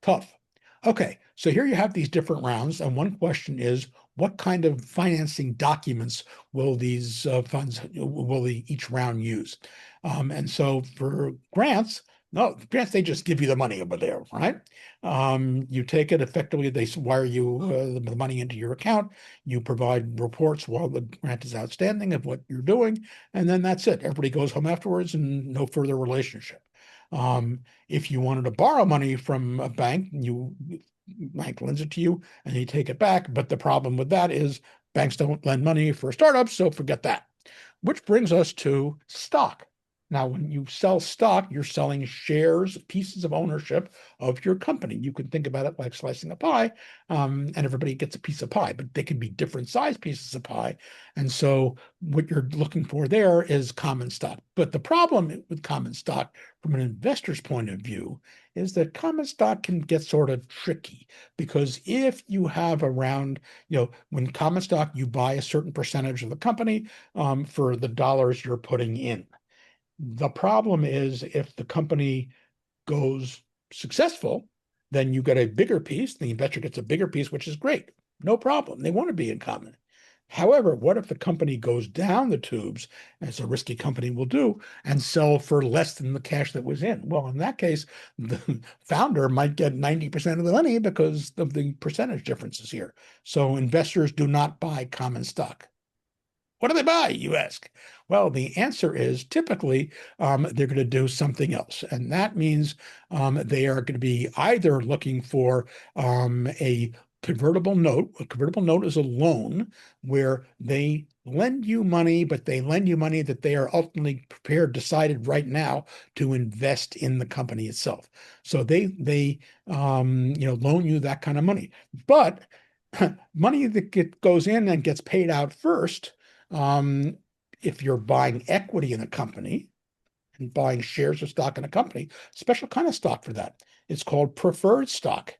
Tough. Okay, so here you have these different rounds, and one question is, what kind of financing documents will these funds, will each round use? And so for grants, no, grants, they just give you the money over there, right? You take it effectively, they wire you the money into your account, you provide reports while the grant is outstanding of what you're doing, and then that's it. Everybody goes home afterwards and no further relationship. If you wanted to borrow money from a bank, bank lends it to you and you take it back. But the problem with that is banks don't lend money for startups, so forget that. Which brings us to stock. Now, when you sell stock, you're selling shares, pieces of ownership of your company. You can think about it like slicing a pie, and everybody gets a piece of pie, but they can be different size pieces of pie. And so what you're looking for there is common stock. But the problem with common stock from an investor's point of view is that common stock can get sort of tricky because if you have around, when common stock, you buy a certain percentage of the company for the dollars you're putting in. The problem is if the company goes successful, then you get a bigger piece. The investor gets a bigger piece, which is great. No problem. They want to be in common. However, what if the company goes down the tubes, as a risky company will do, and sell for less than the cash that was in? Well, in that case, the founder might get 90% of the money because of the percentage differences here. So investors do not buy common stock. What do they buy, you ask? Well, the answer is typically they're going to do something else. And that means they are going to be either looking for a convertible note. A convertible note is a loan where they lend you money, but they lend you money that they are ultimately prepared, decided right now to invest in the company itself. So they loan you that kind of money. But money that goes in and gets paid out first, if you're buying equity in a company and buying shares of stock in a company, special kind of stock for that. It's called preferred stock.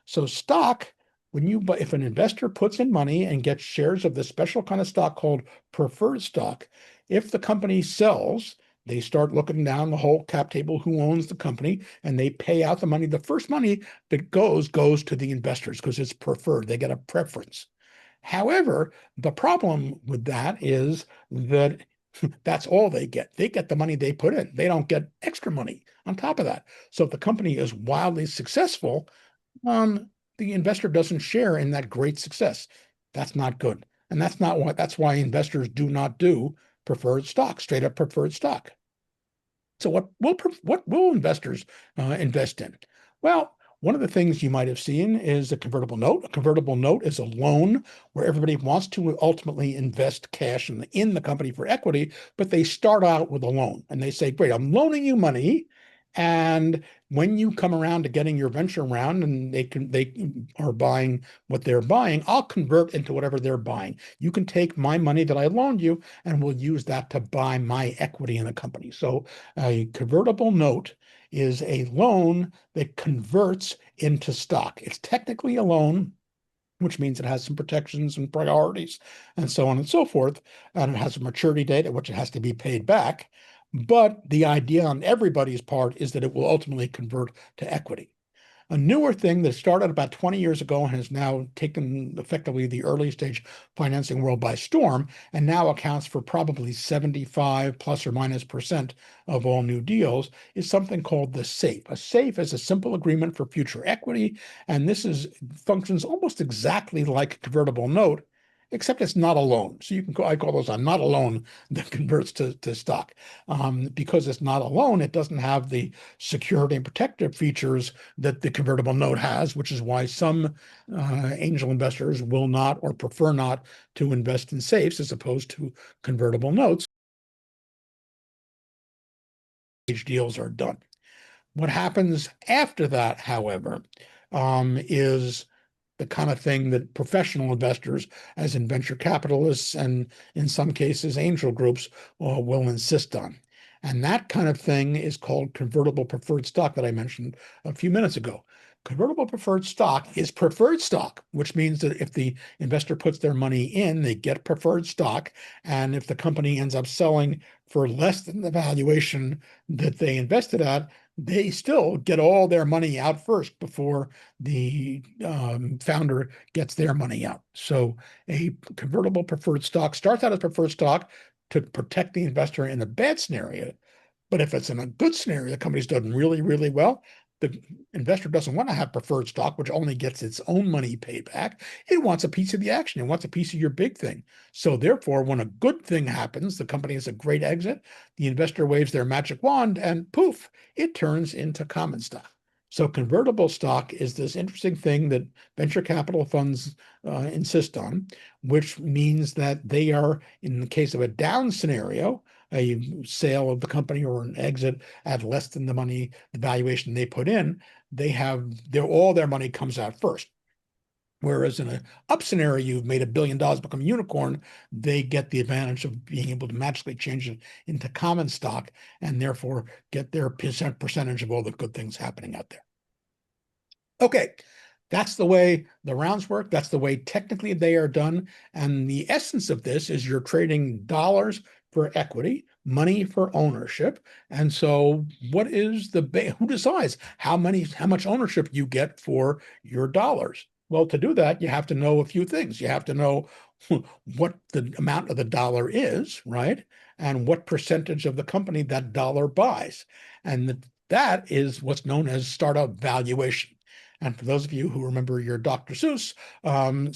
So stock, if an investor puts in money and gets shares of the special kind of stock called preferred stock, if the company sells, They start looking down the whole cap table, who owns the company, and they pay out the money. The first money that goes to the investors because it's preferred. They get a preference. However, the problem with that is that that's all they get. They get the money they put in. They don't get extra money on top of that. So if the company is wildly successful, the investor doesn't share in that great success. That's not good. And that's why investors do not do preferred stock, straight up preferred stock. So what will investors invest in? Well, one of the things you might have seen is a convertible note. A convertible note is a loan where everybody wants to ultimately invest cash in the company for equity, but they start out with a loan and they say, great, I'm loaning you money. And when you come around to getting your venture round and they are buying what they're buying, I'll convert into whatever they're buying. You can take my money that I loaned you and we'll use that to buy my equity in the company. So a convertible note is a loan that converts into stock. It's technically a loan, which means it has some protections and priorities and so on and so forth. And it has a maturity date at which it has to be paid back. But the idea on everybody's part is that it will ultimately convert to equity. A newer thing that started about 20 years ago and has now taken effectively the early stage financing world by storm and now accounts for probably 75 plus or minus percent of all new deals is something called the SAFE. A SAFE is a simple agreement for future equity, and functions almost exactly like a convertible note, except it's not a loan. So I call those a not a loan that converts to stock. Because it's not a loan, it doesn't have the security and protective features that the convertible note has, which is why some angel investors will not or prefer not to invest in safes as opposed to convertible notes. Deals are done. What happens after that, however, is the kind of thing that professional investors, as in venture capitalists and in some cases angel groups, will insist on. And that kind of thing is called convertible preferred stock that I mentioned a few minutes ago. Convertible preferred stock is preferred stock, which means that if the investor puts their money in, they get preferred stock. And if the company ends up selling for less than the valuation that they invested at, they still get all their money out first before the founder gets their money out. So a convertible preferred stock starts out as preferred stock to protect the investor in a bad scenario. But if it's in a good scenario, the company's done really, really well, the investor doesn't want to have preferred stock, which only gets its own money paid back. It wants a piece of the action. It wants a piece of your big thing. So therefore, when a good thing happens, the company has a great exit, the investor waves their magic wand and poof, it turns into common stock. So convertible stock is this interesting thing that venture capital funds insist on, which means that they are, in the case of a down scenario, a sale of the company or an exit at less than the valuation they put in, all their money comes out first. Whereas in an up scenario, you've made $1 billion become a unicorn, they get the advantage of being able to magically change it into common stock and therefore get their percentage of all the good things happening out there. Okay, that's the way the rounds work. That's the way technically they are done. And the essence of this is you're trading dollars for equity, money for ownership. And so who decides how much ownership you get for your dollars? Well, to do that, you have to know a few things. You have to know what the amount of the dollar is, right? And what percentage of the company that dollar buys. And that is what's known as startup valuation. And for those of you who remember your Dr. Seuss,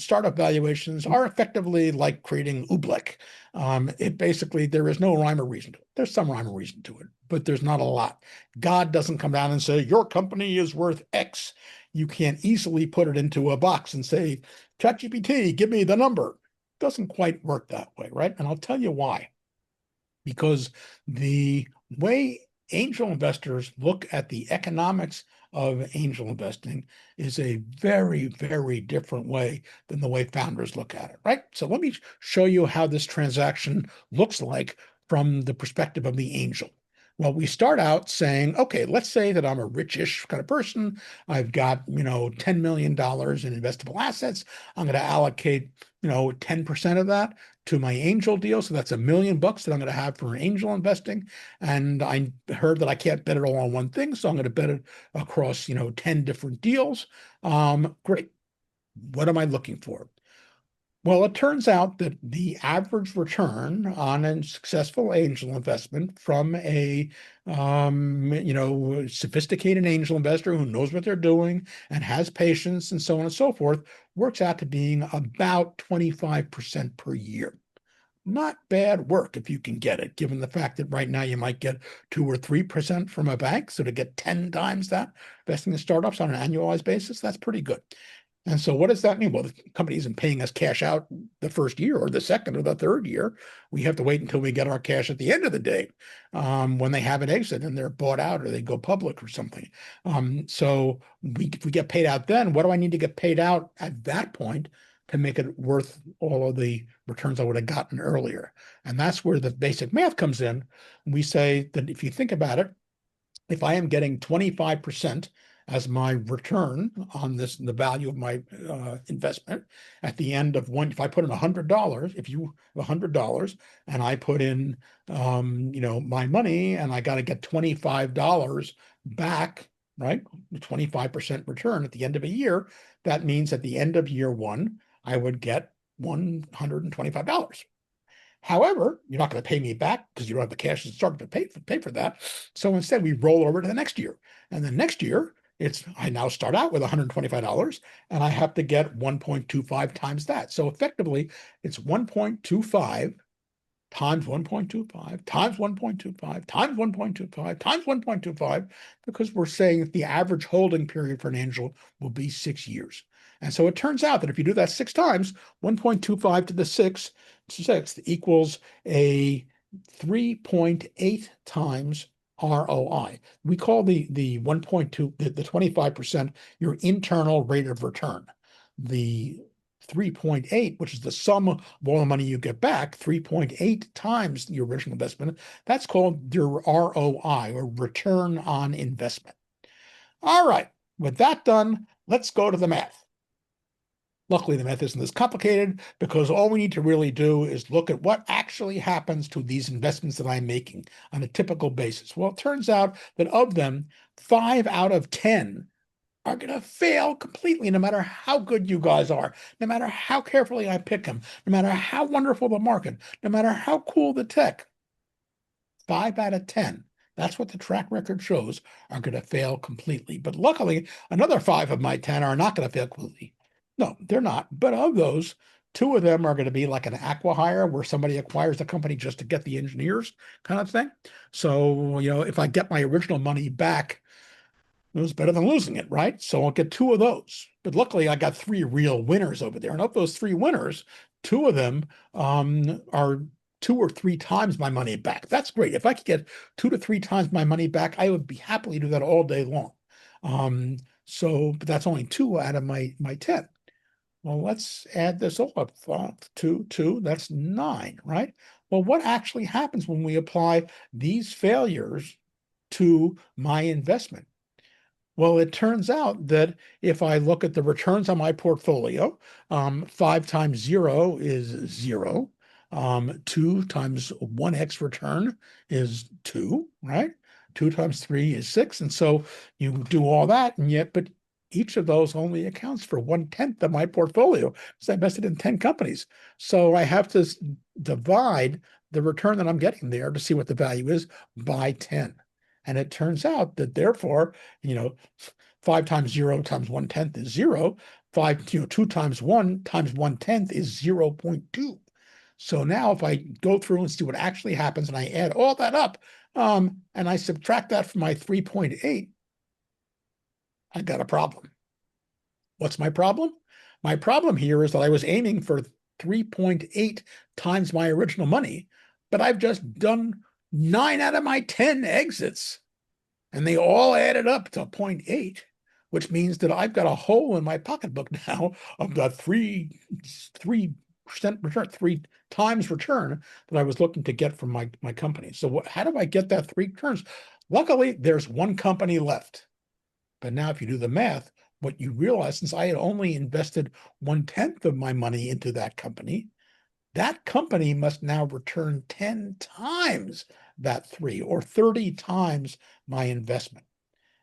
startup valuations are effectively like creating oobleck. There is no rhyme or reason to it. There's some rhyme or reason to it, but there's not a lot. God doesn't come down and say, your company is worth X. You can't easily put it into a box and say, ChatGPT, give me the number. It doesn't quite work that way, right? And I'll tell you why. Because the way angel investors look at the economics of angel investing is a very, very different way than the way founders look at it, right? So let me show you how this transaction looks like from the perspective of the angel. Well, we start out saying, okay, let's say that I'm a rich-ish kind of person. I've got, $10 million in investable assets. I'm going to allocate, 10% of that to my angel deal. So that's $1 million that I'm going to have for angel investing. And I heard that I can't bet it all on one thing. So I'm going to bet it across, 10 different deals. Great. What am I looking for? Well, it turns out that the average return on a successful angel investment from a sophisticated angel investor who knows what they're doing and has patience and so on and so forth works out to being about 25% per year. Not bad work if you can get it, given the fact that right now you might get 2 or 3% from a bank. So to get 10 times that investing in startups on an annualized basis, that's pretty good. And so what does that mean? Well, the company isn't paying us cash out the first year or the second or the third year. We have to wait until we get our cash at the end of the day, when they have an exit and they're bought out or they go public or something. So if we get paid out then, what do I need to get paid out at that point to make it worth all of the returns I would have gotten earlier? And that's where the basic math comes in. We say that if you think about it, if I am getting 25% as my return on the value of my investment at the end of one, if I put in $100, if you $100 and I put in, my money and I got to get $25 back, right? 25% return at the end of a year. That means at the end of year one, I would get $125. However, you're not going to pay me back because you don't have the cash to start to pay for that. So instead, we roll over to the next year. And the next year, I now start out with $125 and I have to get 1.25 times that. So effectively, it's 1.25 times 1.25 times 1.25 times 1.25 times 1.25, because we're saying that the average holding period for an angel will be 6 years. And so it turns out that if you do that 6 times, 1.25 to the 6th equals a 3.8 times ROI. We call the 1.2, the 25%, your internal rate of return. The 3.8, which is the sum of all the money you get back, 3.8 times your original investment, that's called your ROI, or return on investment. All right, with that done, let's go to the math. Luckily, the math isn't as complicated, because all we need to really do is look at what actually happens to these investments that I'm making on a typical basis. Well, it turns out that of them, 5 out of 10 are going to fail completely, no matter how good you guys are, no matter how carefully I pick them, no matter how wonderful the market, no matter how cool the tech. 5 out of 10, that's what the track record shows, are going to fail completely. But luckily, another 5 of my 10 are not going to fail completely. No, they're not. But of those, 2 of them are going to be like an acqui-hire, where somebody acquires the company just to get the engineers kind of thing. So, if I get my original money back, it was better than losing it, right? So I'll get 2 of those. But luckily, I got 3 real winners over there. And of those 3 winners, 2 of them are 2 or 3 times my money back. That's great. If I could get 2 to 3 times my money back, I would be happily do that all day long. But that's only 2 out of my 10. Well, let's add this all up. 2, that's 9, right? Well, what actually happens when we apply these failures to my investment? Well, it turns out that if I look at the returns on my portfolio, 5 times 0 is 0. 2 times 1x return is 2, right? 2 times 3 is 6. And so you do all that, but each of those only accounts for 1/10 of my portfolio, because I invested in 10 companies. So I have to divide the return that I'm getting there to see what the value is by 10. And it turns out that therefore, 5 times 0 times 1/10 is 0. 2 times 1 times 1/10 is 0.2. So now if I go through and see what actually happens and I add all that up, and I subtract that from my 3.8, I got a problem. What's my problem? My problem here is that I was aiming for 3.8 times my original money, but I've just done 9 out of my 10 exits, and they all added up to 0.8, which means that I've got a hole in my pocketbook now of the 3% return, 3 times return that I was looking to get from my company. So how do I get that 3 returns? Luckily, there's one company left. But now if you do the math, what you realize, since I had only invested 1/10 of my money into that company must now return 10 times that three or 30 times my investment.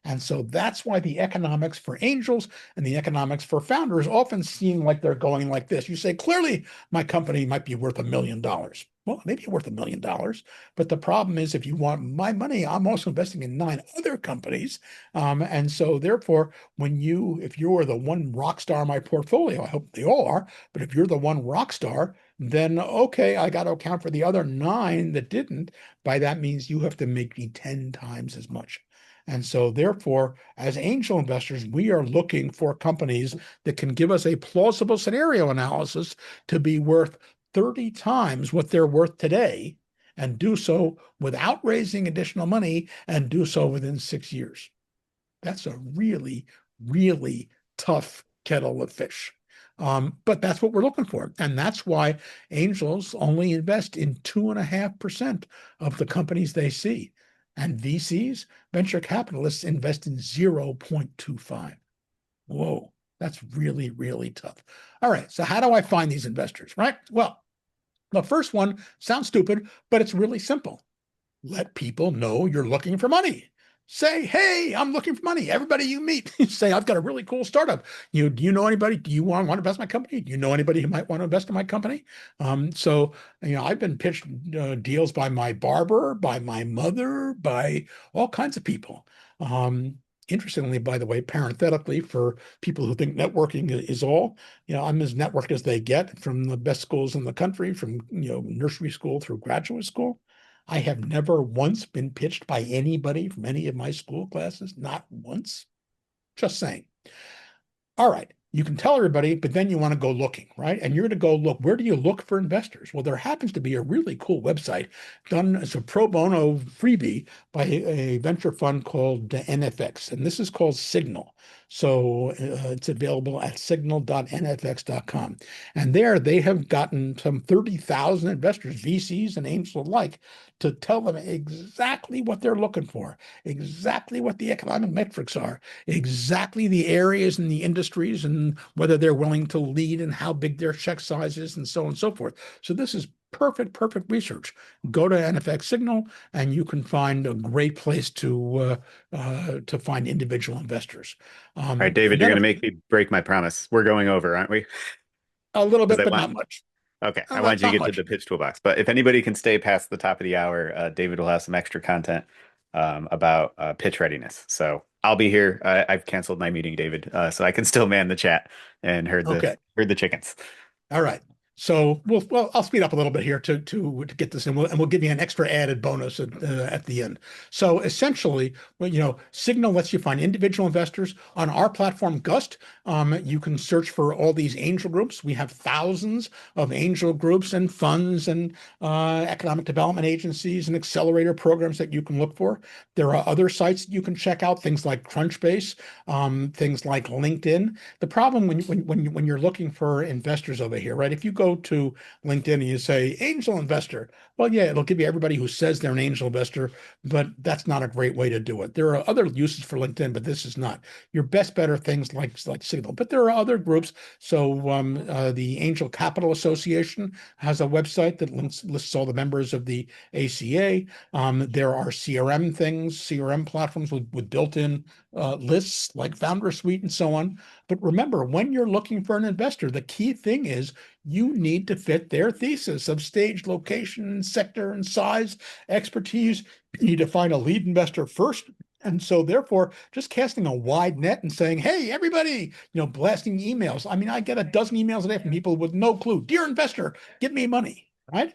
And so that's why the economics for angels and the economics for founders often seem like they're going like this. You say, clearly, my company might be worth $1 million. Well, maybe worth $1 million, but the problem is, if you want my money, I'm also investing in 9 other companies, and so therefore, if you're the one rock star in my portfolio, I hope they all are, but if you're the one rock star, then okay, I got to account for the other 9 that didn't. By that means you have to make me 10 times as much. And so, therefore, as angel investors, we are looking for companies that can give us a plausible scenario analysis to be worth 30 times what they're worth today, and do so without raising additional money, and do so within 6 years. That's a really, really tough kettle of fish. But that's what we're looking for. And that's why angels only invest in 2.5% of the companies they see. And VCs, venture capitalists, invest in 0.25. Whoa, that's really, really tough. All right, so how do I find these investors, right? Well, the first one sounds stupid, but it's really simple. Let people know you're looking for money. Say, hey, I'm looking for money. Everybody you meet, say, I've got a really cool startup. Do you know anybody? Do you want to invest in my company? Do you know anybody who might want to invest in my company? So, I've been pitched deals by my barber, by my mother, by all kinds of people. Interestingly, by the way, parenthetically, for people who think networking is all, I'm as networked as they get, from the best schools in the country, from nursery school through graduate school. I have never once been pitched by anybody from any of my school classes, not once. Just saying. All right, you can tell everybody, but then you want to go looking, right? And you're going to go look. Where do you look for investors? Well, there happens to be a really cool website done as a pro bono freebie by a venture fund called NFX, and this is called Signal. So it's available at signal.nfx.com. And there they have gotten some 30,000 investors, VCs and angels alike, to tell them exactly what they're looking for, exactly what the economic metrics are, exactly the areas and the industries, and whether they're willing to lead, and how big their check size is, and so on and so forth. So this is perfect research. Go to NFX Signal, and you can find a great place to find individual investors. All right, And David, you're then going to make me break my promise. We're going over, aren't we? a little Because bit, but not much. okay, I want you to Not get to much. the pitch toolbox. But if anybody can stay past the top of the hour, David will have some extra content about pitch readiness. So I'll be here. I've canceled my meeting, David, so I can still man the chat and Okay. heard the chickens. All right. So I'll speed up a little bit here to get this in, and we'll give you an extra added bonus at the end. So essentially, Signal lets you find individual investors on our platform, Gust. You can search for all these angel groups. We have thousands of angel groups and funds and economic development agencies and accelerator programs that you can look for. There are other sites that you can check out, things like Crunchbase, things like LinkedIn. The problem when you're looking for investors over here, right? If you go to LinkedIn and you say angel investor, well, yeah, it'll give you everybody who says they're an angel investor, but that's not a great way to do it. There are other uses for LinkedIn, but this is not. Your best bet are things like Signal, but there are other groups. So the Angel Capital Association has a website that lists all the members of the ACA. There are CRM things, CRM platforms with built-in lists like Founder Suite and so on. But remember, when you're looking for an investor, the key thing is you need to fit their thesis of stage, location, sector, and size, expertise. You need to find a lead investor first. And so therefore, just casting a wide net and saying, hey, everybody, blasting emails. I mean, I get a dozen emails a day from people with no clue. Dear investor, give me money, right?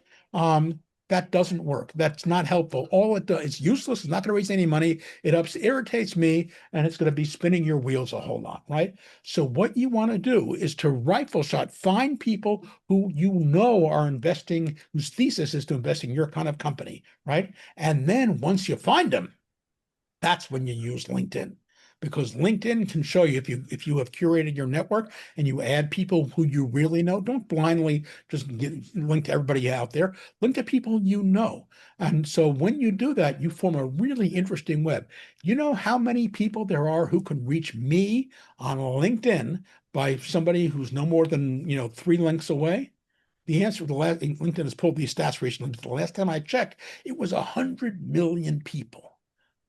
That doesn't work. That's not helpful. All it does, it's useless. It's not going to raise any money. It irritates me, and it's going to be spinning your wheels a whole lot, right? So what you want to do is to rifle shot, find people who are investing, whose thesis is to invest in your kind of company, right? And then once you find them, that's when you use LinkedIn. because LinkedIn can show you if you have curated your network and you add people who you really know. Don't blindly just link to everybody out there. Link to people you know. And so when you do that, you form a really interesting web. You know how many people there are who can reach me on LinkedIn by somebody who's no more than 3 links away? The answer, the last LinkedIn has pulled these stats recently, but the last time I checked, it was 100 million people.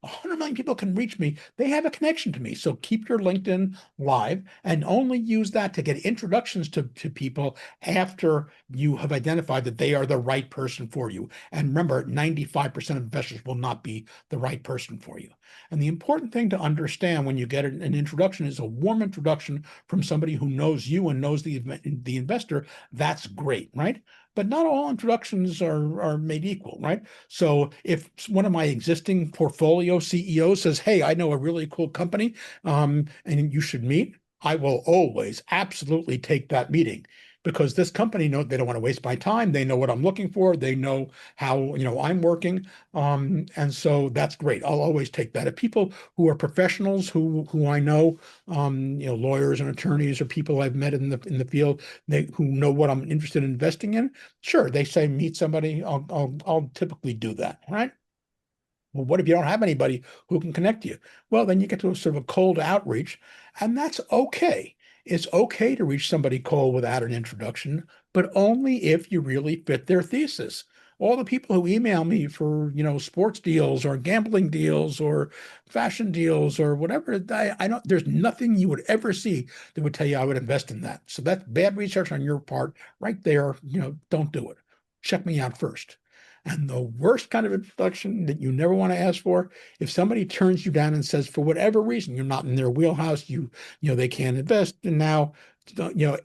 100 million people can reach me. They have a connection to me. So keep your LinkedIn live and only use that to get introductions to people after you have identified that they are the right person for you. And remember, 95% of investors will not be the right person for you. And the important thing to understand when you get an introduction is a warm introduction from somebody who knows you and knows the investor. That's great, right? But not all introductions are made equal, right? So if one of my existing portfolio CEOs says, "Hey, I know a really cool company, and you should meet," I will always absolutely take that meeting because this company know they don't want to waste my time. They know what I'm looking for. They know how I'm working, and so that's great. I'll always take that. If people who are professionals who I know, lawyers and attorneys or people I've met in the field, who know what I'm interested in investing in, sure, they say meet somebody. I'll typically do that, right? Well, what if you don't have anybody who can connect you? Well, then you get to a sort of a cold outreach, and that's okay. It's okay to reach somebody cold without an introduction, but only if you really fit their thesis. All the people who email me for, sports deals or gambling deals or fashion deals or whatever, I don't, there's nothing you would ever see that would tell you I would invest in that. So that's bad research on your part right there. Don't do it. Check me out first. And the worst kind of introduction that you never want to ask for, if somebody turns you down and says, for whatever reason, you're not in their wheelhouse, they can't invest. And now,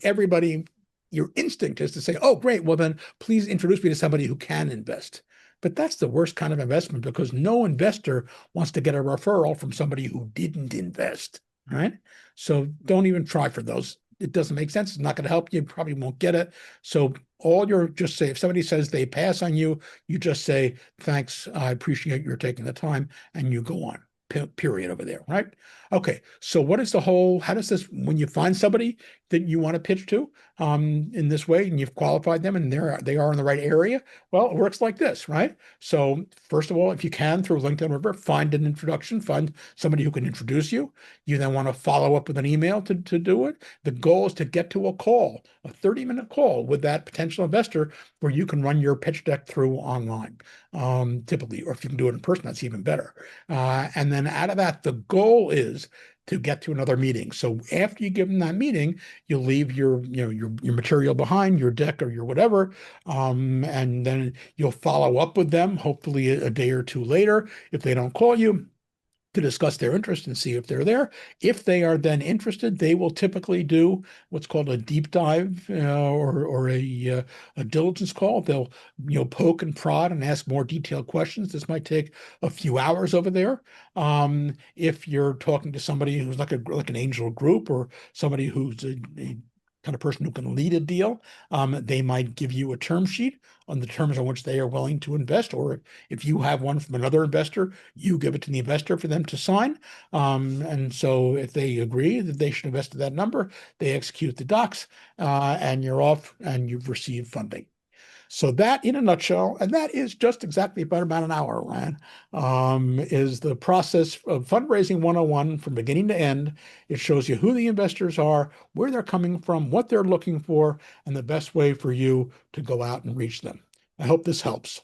everybody, your instinct is to say, oh, great. Well, then please introduce me to somebody who can invest. But that's the worst kind of investment because no investor wants to get a referral from somebody who didn't invest, right? So don't even try for those. It doesn't make sense. It's not going to help you. You probably won't get it. So just say, if somebody says they pass on you, you just say, thanks, I appreciate your taking the time, and you go on. Period over there, right? Okay, so how does this, when you find somebody that you want to pitch to in this way, and you've qualified them and they are in the right area, well, it works like this, right? So first of all, if you can, through LinkedIn or whatever, find an introduction, find somebody who can introduce you. You then want to follow up with an email to do it. The goal is to get to a call, a 30-minute call with that potential investor where you can run your pitch deck through online, typically, or if you can do it in person, that's even better. And then out of that, the goal is to get to another meeting. So after you give them that meeting, you'll leave your material behind, your deck or your whatever, and then you'll follow up with them, hopefully a day or two later. If they don't call you, to discuss their interest and see if they're there. If they are then interested, they will typically do what's called a deep dive or a diligence call. They'll poke and prod and ask more detailed questions. This might take a few hours over there. If you're talking to somebody who's like an angel group or somebody who's a kind of person who can lead a deal, they might give you a term sheet on the terms on which they are willing to invest. Or if you have one from another investor, you give it to the investor for them to sign. And so if they agree that they should invest at that number, they execute the docs, and you're off and you've received funding. So that, in a nutshell, and that is just exactly about an hour, Ryan, is the process of fundraising 101 from beginning to end. It shows you who the investors are, where they're coming from, what they're looking for, and the best way for you to go out and reach them. I hope this helps.